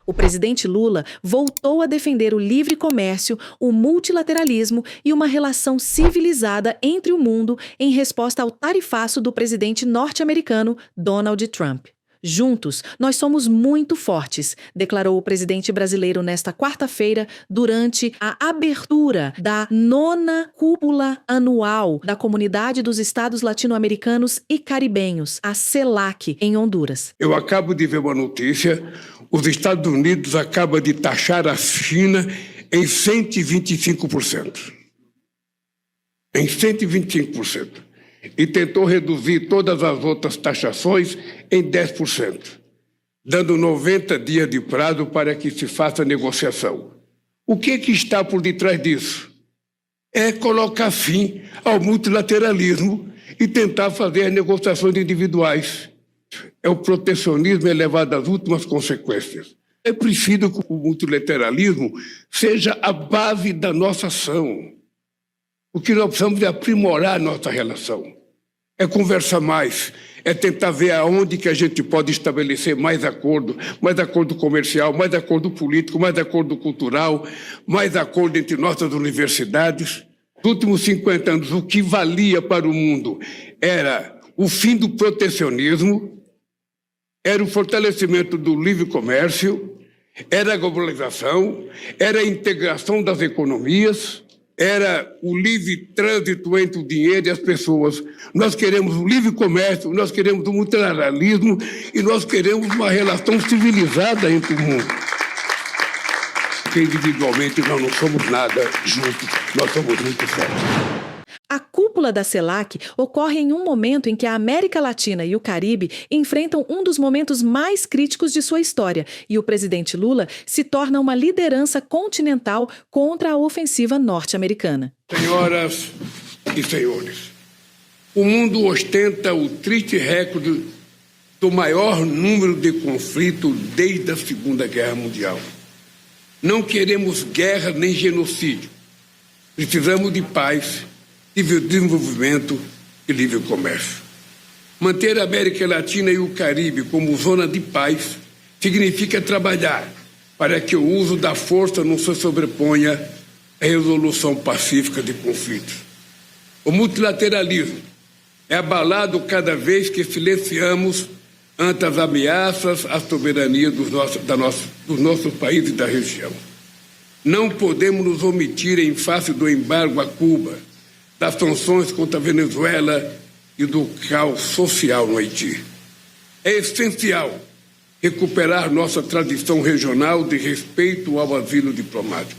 O presidente Lula voltou a defender o livre comércio, o multilateralismo e uma relação civilizada entre o mundo em resposta ao tarifaço do presidente norte-americano Donald Trump. Juntos, nós somos muito fortes, declarou o presidente brasileiro nesta quarta-feira durante a abertura da 9ª Cúpula Anual da Comunidade dos Estados Latino-Americanos e Caribenhos, a CELAC, em Honduras. Eu acabo de ver uma notícia, os Estados Unidos acabam de taxar a China em 125%. Em 125%. E tentou reduzir todas as outras taxações em 10%, dando 90 dias de prazo para que se faça a negociação. O que está por detrás disso? É colocar fim ao multilateralismo e tentar fazer as negociações individuais. É o protecionismo elevado às últimas consequências. É preciso que o multilateralismo seja a base da nossa ação. O que nós precisamos é aprimorar a nossa relação. É conversar mais, é tentar ver aonde que a gente pode estabelecer mais acordo comercial, mais acordo político, mais acordo cultural, mais acordo entre nossas universidades. Nos últimos 50 anos, o que valia para o mundo era o fim do protecionismo, era o fortalecimento do livre comércio, era a globalização, era a integração das economias, era o livre trânsito entre o dinheiro e as pessoas. Nós queremos o livre comércio, nós queremos o multilateralismo e nós queremos uma relação civilizada entre o mundo. Porque individualmente nós não somos nada juntos, nós somos muito fortes. A cúpula da CELAC ocorre em um momento em que a América Latina e o Caribe enfrentam um dos momentos mais críticos de sua história e o presidente Lula se torna uma liderança continental contra a ofensiva norte-americana. Senhoras e senhores, o mundo ostenta o triste recorde do maior número de conflitos desde a Segunda Guerra Mundial. Não queremos guerra nem genocídio. Precisamos de paz, de desenvolvimento e livre comércio. Manter a América Latina e o Caribe como zona de paz significa trabalhar para que o uso da força não se sobreponha à resolução pacífica de conflitos. O multilateralismo é abalado cada vez que silenciamos ante as ameaças à soberania dos nossos países da região. Não podemos nos omitir em face do embargo a Cuba, das sanções contra a Venezuela e do caos social no Haiti. É essencial recuperar nossa tradição regional de respeito ao asilo diplomático.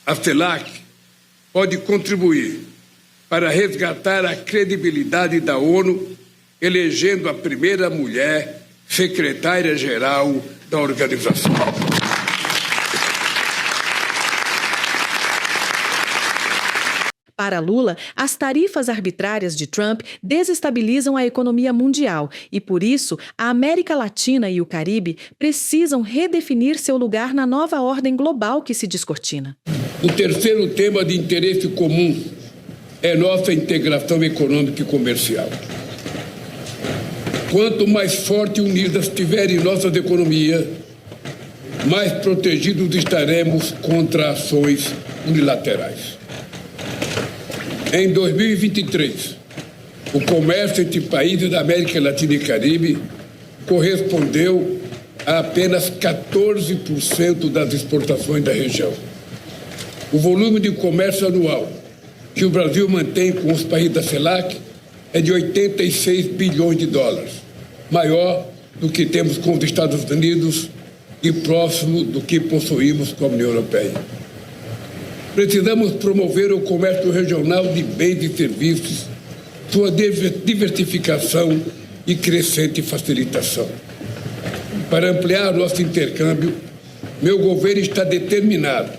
A CELAC pode contribuir para resgatar a credibilidade da ONU, elegendo a primeira mulher secretária-geral da organização. Para Lula, as tarifas arbitrárias de Trump desestabilizam a economia mundial e, por isso, a América Latina e o Caribe precisam redefinir seu lugar na nova ordem global que se descortina. O terceiro tema de interesse comum é nossa integração econômica e comercial. Quanto mais forte e unidas estiverem nossas economias, mais protegidos estaremos contra ações unilaterais. Em 2023, o comércio entre países da América Latina e Caribe correspondeu a apenas 14% das exportações da região. O volume de comércio anual que o Brasil mantém com os países da CELAC é de 86 bilhões de dólares, maior do que temos com os Estados Unidos e próximo do que possuímos com a União Europeia. Precisamos promover o comércio regional de bens e serviços, sua diversificação e crescente facilitação. Para ampliar nosso intercâmbio, meu governo está determinado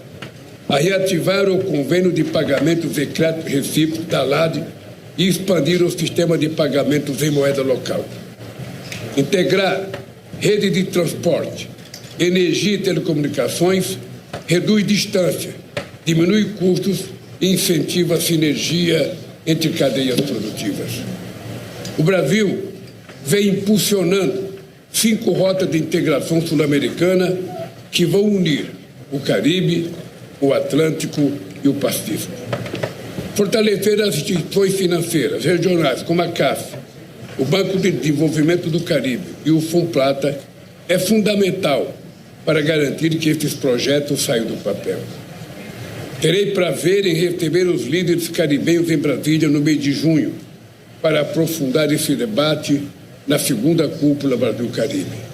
a reativar o convênio de pagamentos e crédito recíproco da LAD e expandir o sistema de pagamentos em moeda local. Integrar rede de transporte, energia e telecomunicações reduz distância, diminui custos e incentiva a sinergia entre cadeias produtivas. O Brasil vem impulsionando 5 rotas de integração sul-americana que vão unir o Caribe, o Atlântico e o Pacífico. Fortalecer as instituições financeiras regionais, como a CAF, o Banco de Desenvolvimento do Caribe e o Funplata, é fundamental para garantir que esses projetos saiam do papel. Terei prazer em receber os líderes caribenhos em Brasília no mês de junho, para aprofundar esse debate na segunda cúpula Brasil-Caribe.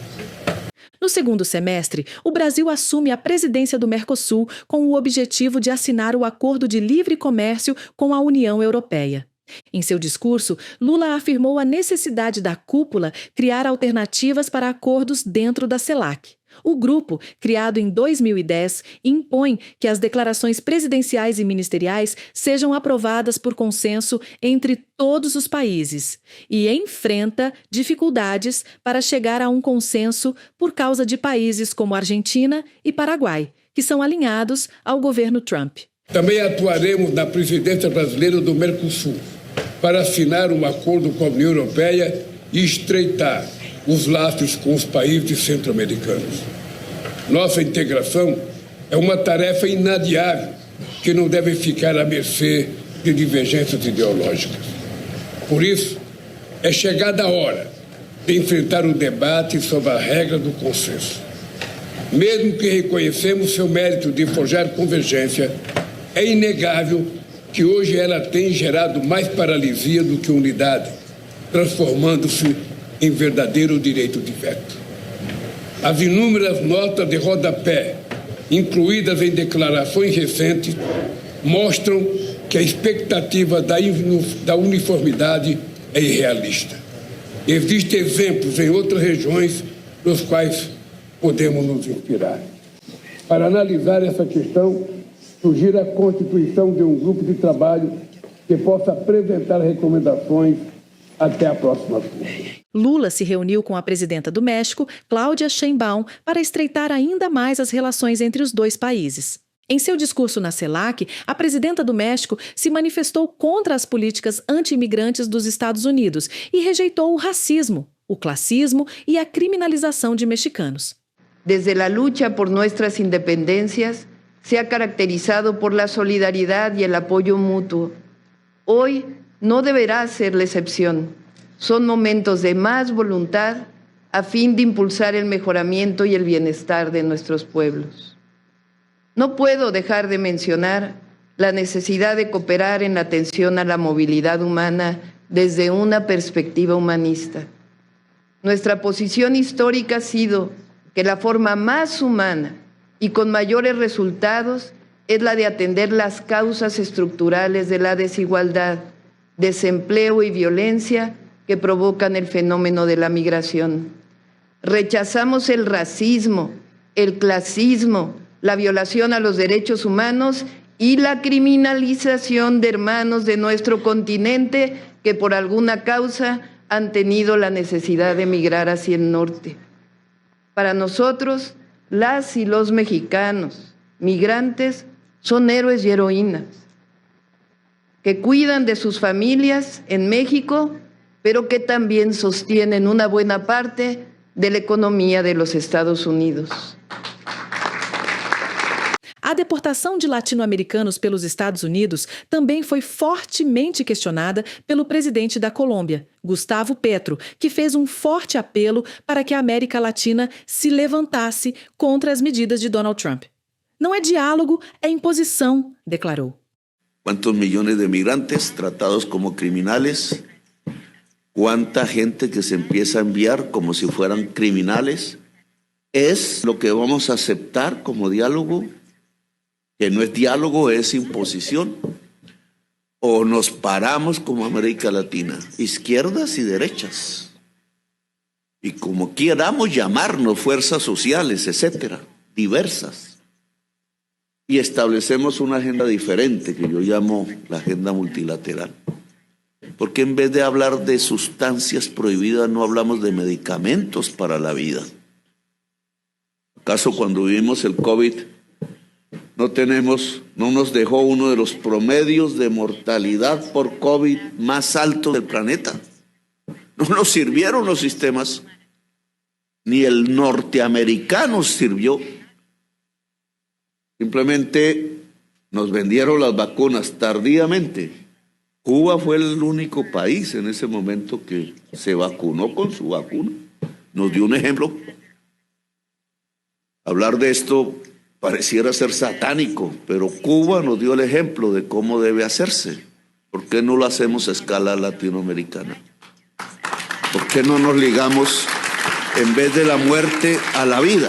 No segundo semestre, o Brasil assume a presidência do Mercosul com o objetivo de assinar o Acordo de Livre Comércio com a União Europeia. Em seu discurso, Lula afirmou a necessidade da cúpula criar alternativas para acordos dentro da CELAC. O grupo, criado em 2010, impõe que as declarações presidenciais e ministeriais sejam aprovadas por consenso entre todos os países e enfrenta dificuldades para chegar a um consenso por causa de países como Argentina e Paraguai, que são alinhados ao governo Trump. Também atuaremos na presidência brasileira do Mercosul para assinar um acordo com a União Europeia e estreitar os laços com os países centro-americanos. Nossa integração é uma tarefa inadiável que não deve ficar à mercê de divergências ideológicas. Por isso, é chegada a hora de enfrentar o debate sobre a regra do consenso. Mesmo que reconhecemos seu mérito de forjar convergência, é inegável que hoje ela tem gerado mais paralisia do que unidade, transformando-se em verdadeiro direito de veto. As inúmeras notas de rodapé, incluídas em declarações recentes, mostram que a expectativa da uniformidade é irrealista. Existem exemplos em outras regiões nos quais podemos nos inspirar. Para analisar essa questão, surgir a constituição de um grupo de trabalho que possa apresentar recomendações até a próxima cúpula. Lula se reuniu com a presidenta do México, Cláudia Sheinbaum, para estreitar ainda mais as relações entre os dois países. Em seu discurso na CELAC, a presidenta do México se manifestou contra as políticas anti-imigrantes dos Estados Unidos e rejeitou o racismo, o classismo e a criminalização de mexicanos. Desde la lucha por nuestras independencias, se ha caracterizado por la solidaridad y el apoyo mutuo. Hoy no deberá ser la excepción. Son momentos de más voluntad a fin de impulsar el mejoramiento y el bienestar de nuestros pueblos. No puedo dejar de mencionar la necesidad de cooperar en la atención a la movilidad humana desde una perspectiva humanista. Nuestra posición histórica ha sido que la forma más humana y con mayores resultados es la de atender las causas estructurales de la desigualdad, desempleo y violencia que provocan el fenómeno de la migración. Rechazamos el racismo, el clasismo, la violación a los derechos humanos y la criminalización de hermanos de nuestro continente que por alguna causa han tenido la necesidad de emigrar hacia el norte. Para nosotros, las y los mexicanos migrantes son héroes y heroínas que cuidan de sus familias en México, pero que también sostienen una buena parte de la economía de los Estados Unidos. A deportação de latino-americanos pelos Estados Unidos também foi fortemente questionada pelo presidente da Colômbia, Gustavo Petro, que fez um forte apelo para que a América Latina se levantasse contra as medidas de Donald Trump. Não é diálogo, é imposição, declarou. ¿Cuántos millones de migrantes tratados como criminales? ¿Cuánta gente que se empieza a enviar como si fueran criminales? ¿Es lo que vamos a aceptar como diálogo? Que no es diálogo, es imposición. O nos paramos como América Latina, izquierdas y derechas, y como queramos llamarnos, fuerzas sociales, etcétera, diversas, y establecemos una agenda diferente que yo llamo la agenda multilateral. Porque en vez de hablar de sustancias prohibidas, no hablamos de medicamentos para la vida. ¿Acaso cuando vivimos el COVID no nos dejó uno de los promedios de mortalidad por COVID más altos del planeta? No nos sirvieron los sistemas, ni el norteamericano sirvió Simplemente nos vendieron las vacunas tardíamente. Cuba fue el único país en ese momento que se vacunó con su vacuna. Nos dio un ejemplo. Hablar de esto pareciera ser satánico, pero Cuba nos dio el ejemplo de cómo debe hacerse. ¿Por qué no lo hacemos a escala latinoamericana? ¿Por qué no nos ligamos, en vez de la muerte, a la vida?